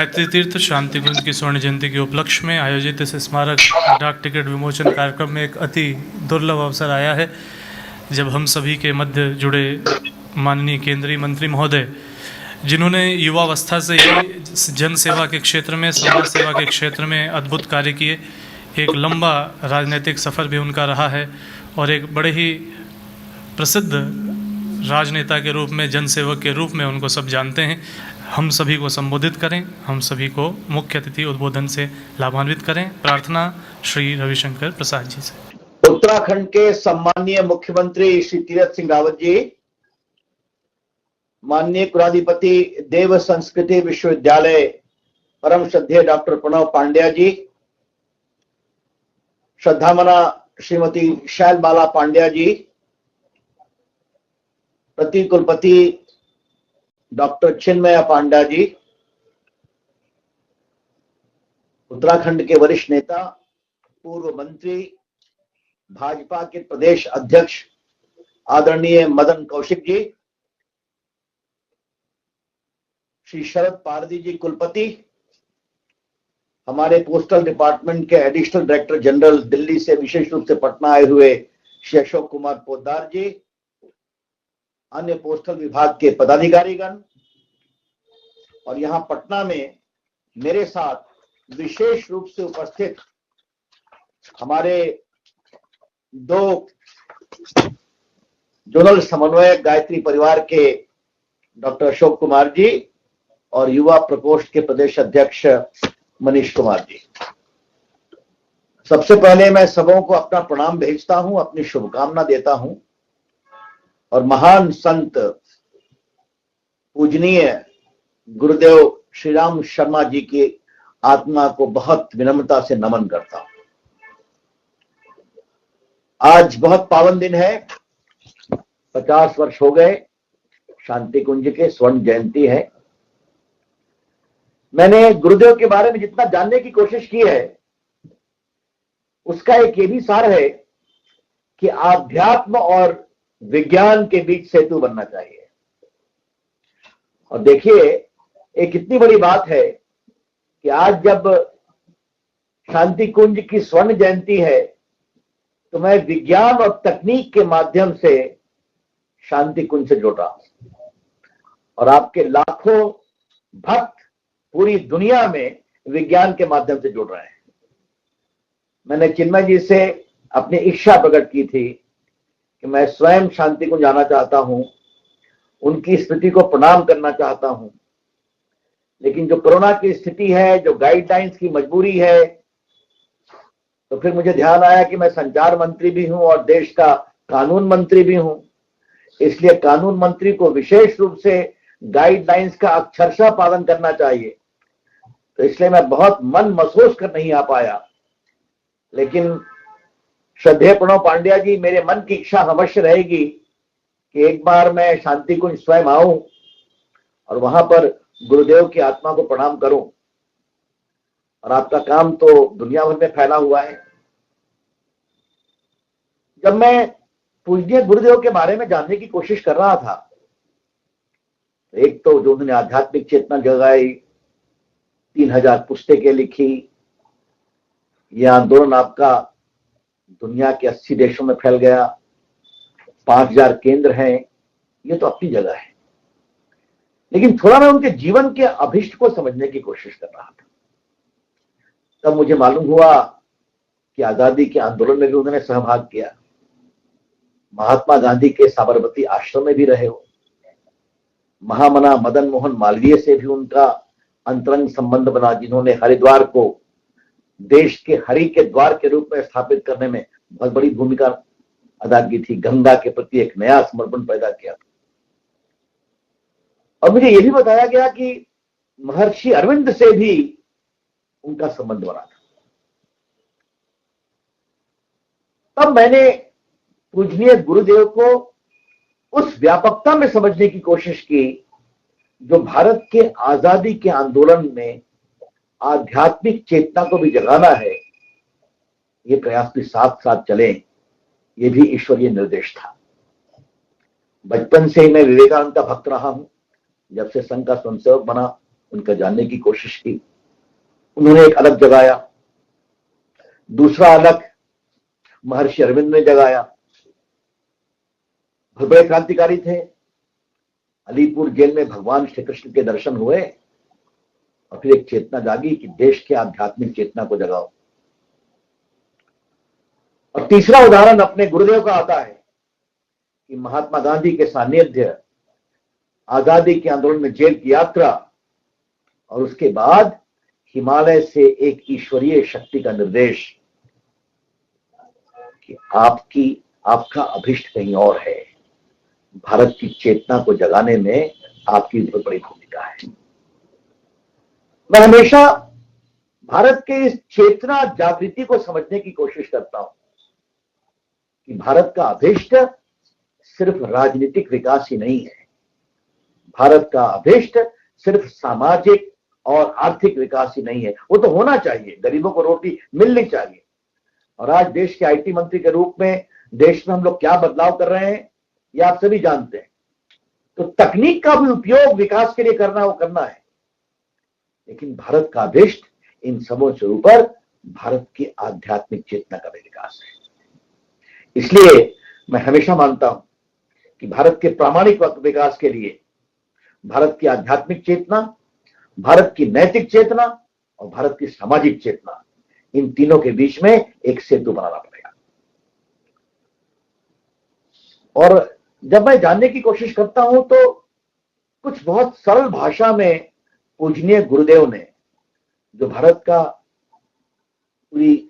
गायत्री तीर्थ शांति कुंज की स्वर्ण जयंती के उपलक्ष्य में आयोजित इस स्मारक डाक टिकट विमोचन कार्यक्रम में एक अति दुर्लभ अवसर आया है, जब हम सभी के मध्य जुड़े माननीय केंद्रीय मंत्री महोदय, जिन्होंने युवावस्था से ही जन सेवा के क्षेत्र में, समाज सेवा के क्षेत्र में अद्भुत कार्य किए, एक लंबा राजनीतिक सफ़र भी उनका रहा है और एक बड़े ही प्रसिद्ध राजनेता के रूप में, जनसेवक के रूप में उनको सब जानते हैं। हम सभी को संबोधित करें, हम सभी को मुख्य अतिथि उद्बोधन से लाभान्वित करें। प्रार्थना श्री रविशंकर प्रसाद जी से। उत्तराखंड के सम्माननीय मुख्यमंत्री श्री तीरथ सिंह रावत जी, माननीय कुलाधिपति देव संस्कृति विश्वविद्यालय परम श्रद्धेय डॉक्टर प्रणव पांड्या जी, श्रद्धामना श्रीमती शैलबाला पांड्या जी, प्रति कुलपति डॉक्टर चिन्मया पांड्या जी, उत्तराखंड के वरिष्ठ नेता, पूर्व मंत्री, भाजपा के प्रदेश अध्यक्ष आदरणीय मदन कौशिक जी, श्री शरद पारदी जी कुलपति, हमारे पोस्टल डिपार्टमेंट के एडिशनल डायरेक्टर जनरल दिल्ली से विशेष रूप से पटना आए हुए श्री अशोक कुमार पोद्दार जी, अन्य पोस्टल विभाग के पदाधिकारीगण और यहां पटना में मेरे साथ विशेष रूप से उपस्थित हमारे दो जोनल समन्वयक गायत्री परिवार के डॉक्टर अशोक कुमार जी और युवा प्रकोष्ठ के प्रदेश अध्यक्ष मनीष कुमार जी। सबसे पहले मैं सबों को अपना प्रणाम भेजता हूं, अपनी शुभकामना देता हूं और महान संत पूजनीय गुरुदेव श्री राम शर्मा जी की आत्मा को बहुत विनम्रता से नमन करता हूं। आज बहुत पावन दिन है, 50 वर्ष हो गए शांति कुंज के, स्वर्ण जयंती है। मैंने गुरुदेव के बारे में जितना जानने की कोशिश की है, उसका एक ये भी सार है कि आध्यात्म और विज्ञान के बीच सेतु बनना चाहिए। और देखिए, एक इतनी बड़ी बात है कि आज जब शांति कुंज की स्वर्ण जयंती है, तो मैं विज्ञान और तकनीक के माध्यम से शांति कुंज से जुड़ रहा हूं और आपके लाखों भक्त पूरी दुनिया में विज्ञान के माध्यम से जुड़ रहे हैं। मैंने चिन्मय जी से अपनी इच्छा प्रकट की थी कि मैं स्वयं शांति कुंज जाना चाहता हूं, उनकी स्मृति को प्रणाम करना चाहता हूं, लेकिन जो कोरोना की स्थिति है, जो गाइडलाइंस की मजबूरी है, तो फिर मुझे ध्यान आया कि मैं संचार मंत्री भी हूं और देश का कानून मंत्री भी हूं। इसलिए कानून मंत्री को विशेष रूप से गाइडलाइंस का अक्षरशः पालन करना चाहिए, तो इसलिए मैं बहुत मन महसूस कर नहीं आ पाया। लेकिन श्रद्धेय प्रणव पांड्या जी, मेरे मन की इच्छा अवश्य रहेगी कि एक बार मैं शांति कुंज स्वयं आऊं और वहां पर गुरुदेव की आत्मा को प्रणाम करूं। और आपका काम तो दुनिया भर में फैला हुआ है। जब मैं पूज्य गुरुदेव के बारे में जानने की कोशिश कर रहा था, एक तो जो उन्होंने आध्यात्मिक चेतना जगाई, 3000 पुस्तकें लिखी, यह आंदोलन आपका दुनिया के 80 देशों में फैल गया, 5000 केंद्र हैं, ये तो अपनी जगह है। लेकिन थोड़ा मैं उनके जीवन के अभिष्ट को समझने की कोशिश कर रहा था, तब मुझे मालूम हुआ कि आजादी के आंदोलन में भी उन्होंने सहभाग किया, महात्मा गांधी के साबरमती आश्रम में भी रहे हो, महामना मदन मोहन मालवीय से भी उनका अंतरंग संबंध बना, जिन्होंने हरिद्वार को देश के हरि के द्वार के रूप में स्थापित करने में बहुत बड़ी भूमिका अदा की थी, गंगा के प्रति एक नया समर्पण पैदा किया था। और मुझे यह भी बताया गया कि महर्षि अरविंद से भी उनका संबंध बना था। तब मैंने पूजनीय गुरुदेव को उस व्यापकता में समझने की कोशिश की जो भारत के आजादी के आंदोलन में आध्यात्मिक चेतना को भी जगाना है। ये प्रयास भी साथ साथ चले, ये भी ईश्वरीय निर्देश था। बचपन से ही मैं विवेकानंद का भक्त रहा हूं। जब से संघ का स्वयंसेवक बना, उनका जानने की कोशिश की। उन्होंने एक अलग जगाया, दूसरा अलग महर्षि अरविंद ने जगाया। बहुत बड़े क्रांतिकारी थे। अलीपुर जेल में भगवान श्री कृष्ण के दर्शन हुए और फिर एक चेतना जागी कि देश के आध्यात्मिक चेतना को जगाओ। और तीसरा उदाहरण अपने गुरुदेव का आता है कि महात्मा गांधी के सानिध्य, आजादी के आंदोलन में जेल की यात्रा और उसके बाद हिमालय से एक ईश्वरीय शक्ति का निर्देश कि आपका अभिष्ट कहीं और है। भारत की चेतना को जगाने में आपकी बहुत बड़ी भूमिका है। मैं हमेशा भारत के इस चेतना जागृति को समझने की कोशिश करता हूं कि भारत का अभिष्ट सिर्फ राजनीतिक विकास ही नहीं है। भारत का अभिष्ट सिर्फ सामाजिक और आर्थिक विकास ही नहीं है। वो तो होना चाहिए, गरीबों को रोटी मिलनी चाहिए। और आज देश के आईटी मंत्री के रूप में देश में हम लोग क्या बदलाव कर रहे हैं ये आप सभी जानते हैं। तो तकनीक का भी उपयोग विकास के लिए करना है, लेकिन भारत का अभिष्ट इन सबों से ऊपर भारत की आध्यात्मिक चेतना का भी विकास है। इसलिए मैं हमेशा मानता हूं कि भारत के प्रामाणिक विकास के लिए भारत की आध्यात्मिक चेतना, भारत की नैतिक चेतना और भारत की सामाजिक चेतना, इन तीनों के बीच में एक सेतु बनाना पड़ेगा। और जब मैं जानने की कोशिश करता हूं तो कुछ बहुत सरल भाषा में पूजनीय गुरुदेव ने जो भारत का पूरी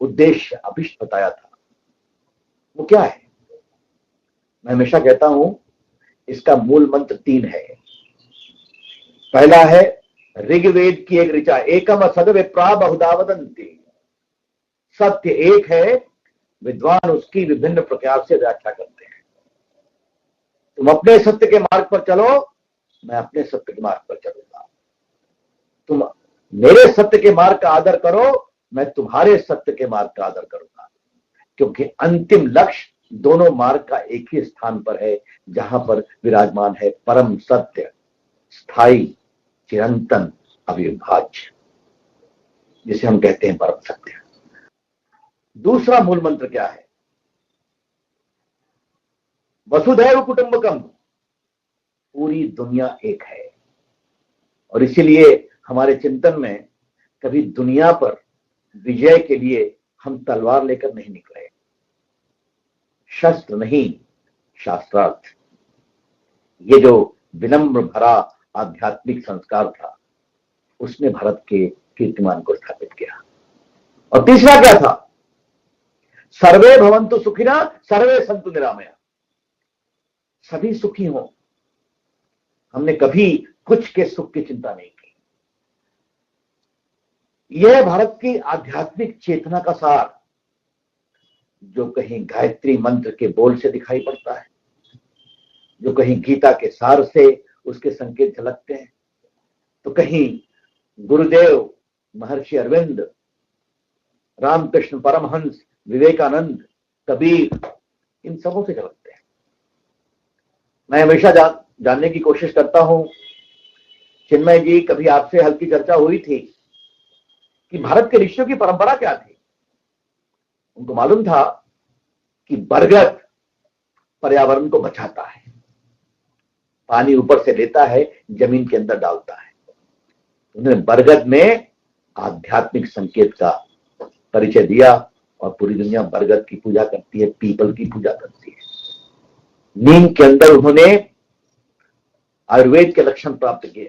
उद्देश्य अभिष्ट बताया था वो क्या है। मैं हमेशा कहता हूं इसका मूल मंत्र 3 है। पहला है ऋग्वेद की एक ऋचा, एकम सद विप्रा बहुधा वदन्ति। सत्य एक है, विद्वान उसकी विभिन्न प्रकार से व्याख्या करते हैं। तुम अपने सत्य के मार्ग पर चलो, मैं अपने सत्य के मार्ग पर चलूंगा। तुम मेरे सत्य के मार्ग का आदर करो, मैं तुम्हारे सत्य के मार्ग का आदर करूंगा। क्योंकि अंतिम लक्ष्य दोनों मार्ग का एक ही स्थान पर है, जहां पर विराजमान है परम सत्य, स्थायी, चिरंतन, अविभाज्य, जिसे हम कहते हैं परम सत्य। दूसरा मूल मंत्र क्या है? वसुधैव कुटुंबकम, पूरी दुनिया एक है। और इसीलिए हमारे चिंतन में कभी दुनिया पर विजय के लिए हम तलवार लेकर नहीं निकले, शस्त्र नहीं, शास्त्रार्थ। ये जो विनम्र भरा आध्यात्मिक संस्कार था, उसने भारत के कीर्तिमान को स्थापित किया। और तीसरा क्या था? सर्वे भवन्तु सुखिना सर्वे सन्तु निरामया, सभी सुखी हों। हमने कभी कुछ के सुख की चिंता नहीं की। यह भारत की आध्यात्मिक चेतना का सार, जो कहीं गायत्री मंत्र के बोल से दिखाई पड़ता है, जो कहीं गीता के सार से उसके संकेत झलकते हैं, तो कहीं गुरुदेव, महर्षि अरविंद, रामकृष्ण परमहंस, विवेकानंद, कबीर, इन सबों से झलकते हैं। मैं हमेशा जानने की कोशिश करता हूं, चिन्मय जी, कभी आपसे हल्की चर्चा हुई थी कि भारत के ऋषियों की परंपरा क्या थी। उनको मालूम था कि बरगद पर्यावरण को बचाता है, पानी ऊपर से लेता है, जमीन के अंदर डालता है। उन्होंने बरगद में आध्यात्मिक संकेत का परिचय दिया और पूरी दुनिया बरगद की पूजा करती है, पीपल की पूजा करती है। नीम के अंदर उन्होंने आयुर्वेद के लक्षण प्राप्त किए,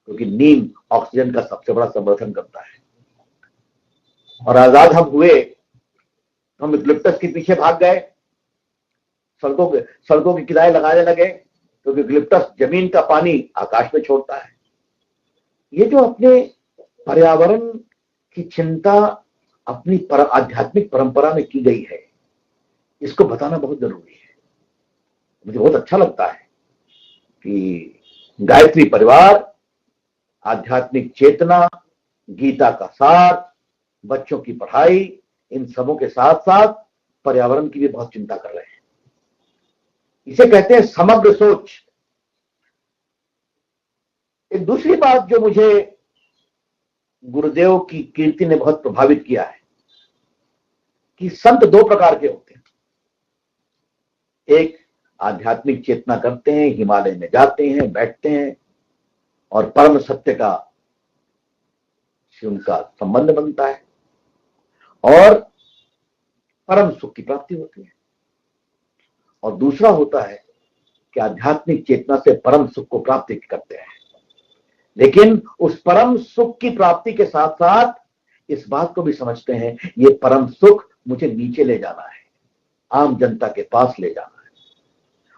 क्योंकि नीम ऑक्सीजन का सबसे बड़ा संवर्धन करता है। और आजाद हम हुए, हम यूकलिप्टस के पीछे भाग गए, सड़कों के किनारे लगाने लगे, क्योंकि यूकलिप्टस जमीन का पानी आकाश में छोड़ता है। ये जो अपने पर्यावरण की चिंता अपनी आध्यात्मिक परंपरा में की गई है, इसको बताना बहुत जरूरी है। मुझे बहुत अच्छा लगता है कि गायत्री परिवार आध्यात्मिक चेतना, गीता का सार, बच्चों की पढ़ाई, इन सबों के साथ साथ पर्यावरण की भी बहुत चिंता कर रहे हैं। इसे कहते हैं समग्र सोच। एक दूसरी बात जो मुझे गुरुदेव की कीर्ति ने बहुत प्रभावित किया है कि संत दो प्रकार के होते हैं। एक आध्यात्मिक चेतना करते हैं, हिमालय में जाते हैं, बैठते हैं और परम सत्य का से उनका संबंध बनता है और परम सुख की प्राप्ति होती है। और दूसरा होता है कि आध्यात्मिक चेतना से परम सुख को प्राप्त करते हैं, लेकिन उस परम सुख की प्राप्ति के साथ साथ इस बात को भी समझते हैं ये परम सुख मुझे नीचे ले जाना है, आम जनता के पास ले जाना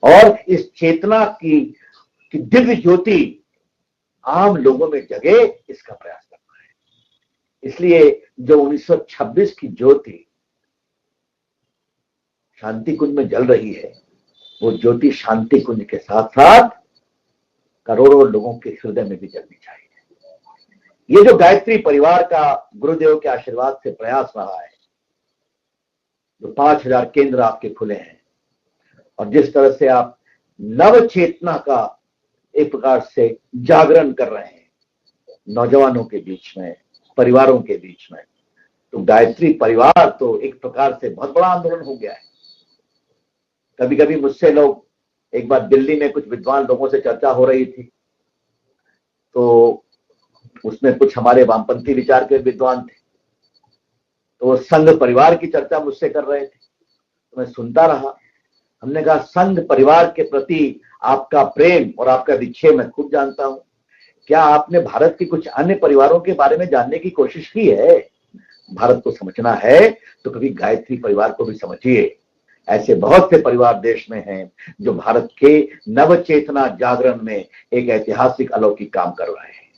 है और इस चेतना की दिव्य ज्योति आम लोगों में जगे, इसका प्रयास करना है। इसलिए जो 1926 की ज्योति शांति कुंज में जल रही है, वो ज्योति शांति कुंज के साथ साथ करोड़ों लोगों के हृदय में भी जलनी चाहिए। ये जो गायत्री परिवार का गुरुदेव के आशीर्वाद से प्रयास रहा है, जो 5000 केंद्र आपके खुले हैं और जिस तरह से आप नव चेतना का एक प्रकार से जागरण कर रहे हैं नौजवानों के बीच में, परिवारों के बीच में, तो गायत्री परिवार तो एक प्रकार से बहुत बड़ा आंदोलन हो गया है। कभी कभी मुझसे लोग, एक बार दिल्ली में कुछ विद्वान लोगों से चर्चा हो रही थी, तो उसमें कुछ हमारे वामपंथी विचार के विद्वान थे, तो वो संघ परिवार की चर्चा मुझसे कर रहे थे, तो मैं सुनता रहा। हमने कहा संघ परिवार के प्रति आपका प्रेम और आपका विक्षेप मैं खुद जानता हूं, क्या आपने भारत के कुछ अन्य परिवारों के बारे में जानने की कोशिश की है? भारत को समझना है तो कभी गायत्री परिवार को भी समझिए। ऐसे बहुत से परिवार देश में हैं जो भारत के नव चेतना जागरण में एक ऐतिहासिक अलौकिक काम कर रहे हैं,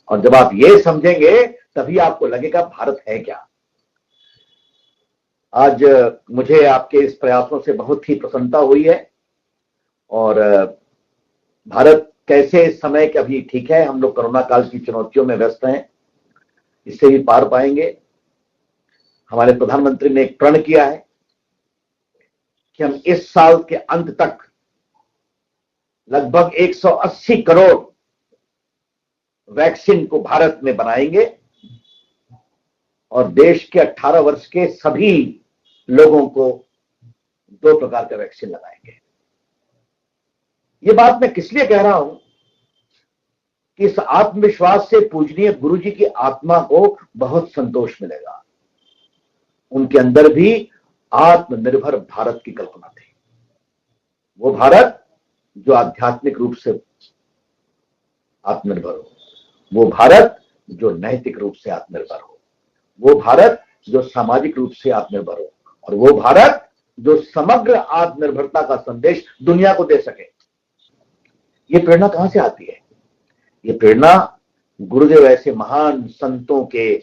और जब आप ये समझेंगे तभी आपको लगेगा भारत है क्या। आज मुझे आपके इस प्रयासों से बहुत ही प्रसन्नता हुई है और भारत कैसे इस समय के अभी ठीक है, हम लोग कोरोना काल की चुनौतियों में व्यस्त हैं, इससे भी पार पाएंगे। हमारे प्रधानमंत्री ने एक प्रण किया है कि हम इस साल के अंत तक लगभग 180 करोड़ वैक्सीन को भारत में बनाएंगे और देश के 18 वर्ष के सभी लोगों को 2 प्रकार का वैक्सीन लगाएंगे। ये बात मैं किस लिए कह रहा हूं कि इस आत्मविश्वास से पूजनीय गुरु जी की आत्मा को बहुत संतोष मिलेगा। उनके अंदर भी आत्मनिर्भर भारत की कल्पना थी, वो भारत जो आध्यात्मिक रूप से आत्मनिर्भर हो, वो भारत जो नैतिक रूप से आत्मनिर्भर हो, वो भारत जो सामाजिक रूप से आत्मनिर्भर हो, और वो भारत जो समग्र आत्मनिर्भरता का संदेश दुनिया को दे सके। ये प्रेरणा कहां से आती है? ये प्रेरणा गुरुदेव ऐसे महान संतों के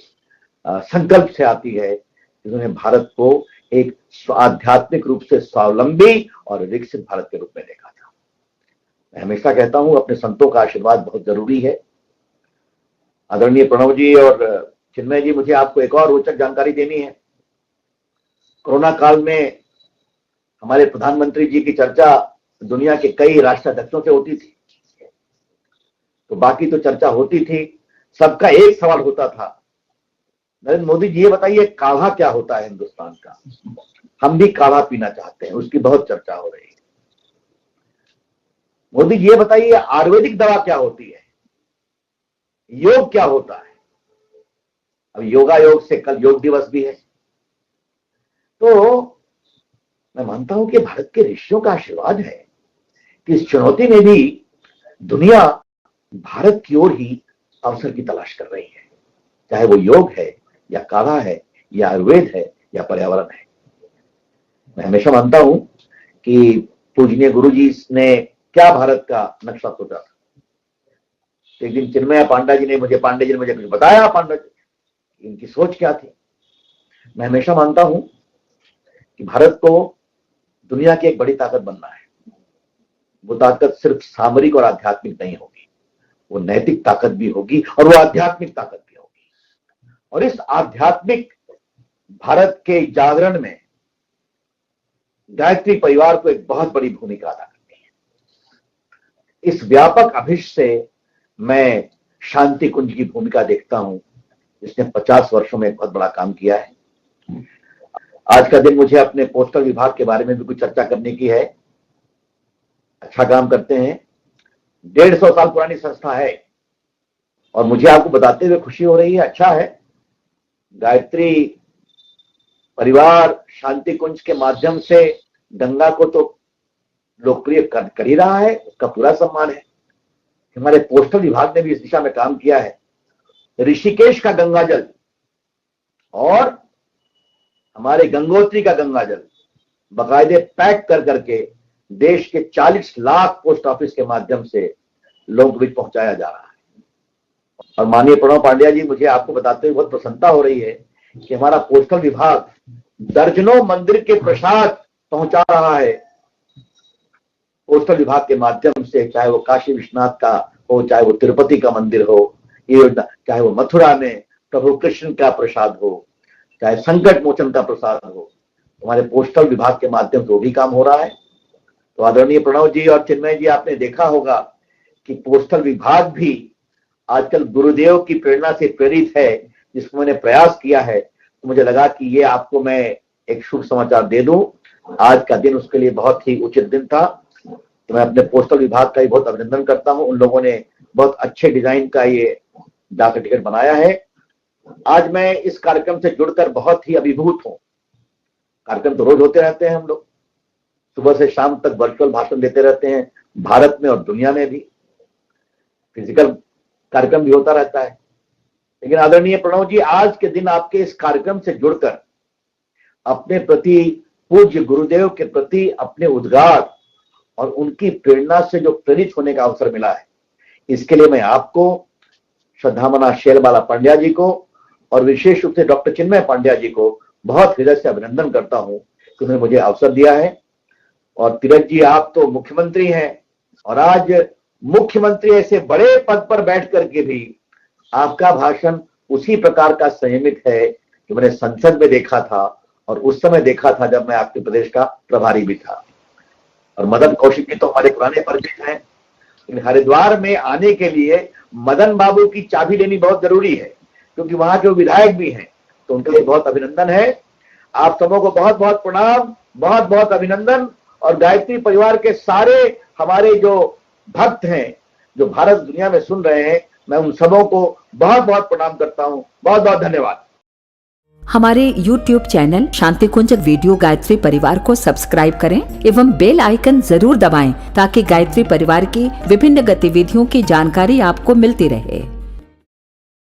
संकल्प से आती है जिन्होंने भारत को एक आध्यात्मिक रूप से स्वावलंबी और विकसित भारत के रूप में देखा था। मैं हमेशा कहता हूं अपने संतों का आशीर्वाद बहुत जरूरी है। आदरणीय प्रणव जी और चिन्मय जी, मुझे आपको एक और रोचक जानकारी देनी है। कोरोना काल में हमारे प्रधानमंत्री जी की चर्चा दुनिया के कई राष्ट्राध्यक्षों से होती थी, तो बाकी तो चर्चा होती थी, सबका एक सवाल होता था, नरेंद्र मोदी जी ये बताइए काढ़ा क्या होता है हिंदुस्तान का? हम भी काढ़ा पीना चाहते हैं, उसकी बहुत चर्चा हो रही है। मोदी जी ये बताइए आयुर्वेदिक दवा क्या होती है, योग क्या होता है? अब योगा योग से कल योग दिवस भी है। तो मैं मानता हूं कि भारत के ऋषियों का आशीर्वाद है कि इस चुनौती में भी दुनिया भारत की ओर ही अवसर की तलाश कर रही है, चाहे वो योग है या काढ़ा है या आयुर्वेद है या पर्यावरण है। मैं हमेशा मानता हूं कि पूजनीय गुरु जी ने क्या भारत का नक्शा सोचा था। एक दिन चिन्मय पांडे जी ने मुझे कुछ बताया, पांडा जी इनकी सोच क्या थी। मैं हमेशा मानता हूं कि भारत को दुनिया की एक बड़ी ताकत बनना है। वो ताकत सिर्फ सामरिक और आध्यात्मिक नहीं होगी, वो नैतिक ताकत भी होगी और वो आध्यात्मिक ताकत भी होगी। और इस आध्यात्मिक भारत के जागरण में गायत्री परिवार को एक बहुत बड़ी भूमिका अदा करनी है। इस व्यापक अभिष्ट से मैं शांति कुंज की भूमिका देखता हूं, जिसने 50 वर्षों में बहुत बड़ा काम किया है। आज का दिन मुझे अपने पोस्टल विभाग के बारे में भी कुछ चर्चा करने की है। अच्छा काम करते हैं, 150 साल पुरानी संस्था है और मुझे आपको बताते हुए खुशी हो रही है। अच्छा है, गायत्री परिवार शांति कुंज के माध्यम से गंगा को तो लोकप्रिय कर ही रहा है, उसका पूरा सम्मान है। हमारे पोस्टल विभाग ने भी इस दिशा में काम किया है। ऋषिकेश का गंगाजल और हमारे गंगोत्री का गंगाजल बाकायदे पैक कर करके देश के 40 लाख पोस्ट ऑफिस के माध्यम से लोगों के बीच पहुंचाया जा रहा है। और माननीय प्रणव पांड्या जी, मुझे आपको बताते हुए बहुत प्रसन्नता हो रही है कि हमारा पोस्टल विभाग दर्जनों मंदिर के प्रसाद पहुंचा रहा है पोस्टल विभाग के माध्यम से, चाहे वो काशी विश्वनाथ का हो, चाहे वो तिरुपति का मंदिर हो, ये चाहे वो मथुरा में प्रभु कृष्ण का प्रसाद हो, चाहे संकट मोचन का प्रसाद हो, हमारे पोस्टल विभाग के माध्यम से वो भी काम हो रहा है। तो आदरणीय प्रणव जी और चिन्मय जी, आपने देखा होगा कि पोस्टल विभाग भी आजकल गुरुदेव की प्रेरणा से प्रेरित है, जिसको मैंने प्रयास किया है। तो मुझे लगा कि ये आपको मैं एक शुभ समाचार दे दूं। आज का दिन उसके लिए बहुत ही उचित दिन था। तो मैं अपने पोस्टल विभाग का भी बहुत अभिनंदन करता हूं। उन लोगों ने बहुत अच्छे डिजाइन का ये डाक टिकट बनाया है। आज मैं इस कार्यक्रम से जुड़कर बहुत ही अभिभूत हूं। कार्यक्रम तो रोज होते रहते हैं, हम लोग सुबह से शाम तक वर्चुअल भाषण देते रहते हैं, भारत में और दुनिया में भी फिजिकल कार्यक्रम भी होता रहता है। लेकिन आदरणीय प्रणव जी, आज के दिन आपके इस कार्यक्रम से जुड़कर अपने प्रति, पूज्य गुरुदेव के प्रति अपने उद्गार और उनकी प्रेरणा से जो प्रेरित होने का अवसर मिला है, इसके लिए मैं आपको, श्रद्धामना शेरबाला पांड्या जी को और विशेष रूप से डॉक्टर चिन्मय पांड्या जी को बहुत हृदय से अभिनंदन करता हूं कि उन्होंने मुझे अवसर दिया है। और तिलक जी, आप तो मुख्यमंत्री हैं और आज मुख्यमंत्री ऐसे बड़े पद पर बैठ करके भी आपका भाषण उसी प्रकार का संयमित है कि मैंने संसद में देखा था और उस समय देखा था जब मैं आपके प्रदेश का प्रभारी भी था। और मदन कौशिक जी तो हमारे पुराने परिचित हैं, लेकिन हरिद्वार में आने के लिए मदन बाबू की चाबी लेनी बहुत जरूरी है, क्योंकि वहां के विधायक भी हैं। तो उनके लिए बहुत अभिनंदन है। आप सबों को बहुत बहुत प्रणाम, बहुत बहुत अभिनंदन। और गायत्री परिवार के सारे हमारे जो भक्त हैं, जो भारत दुनिया में सुन रहे हैं, मैं उन सबों को बहुत बहुत प्रणाम करता हूं। बहुत बहुत धन्यवाद। हमारे YouTube चैनल शांति कुंज वीडियो गायत्री परिवार को सब्सक्राइब करें एवं बेल आइकन जरूर दबाएं ताकि गायत्री परिवार की विभिन्न गतिविधियों की जानकारी आपको मिलती रहे।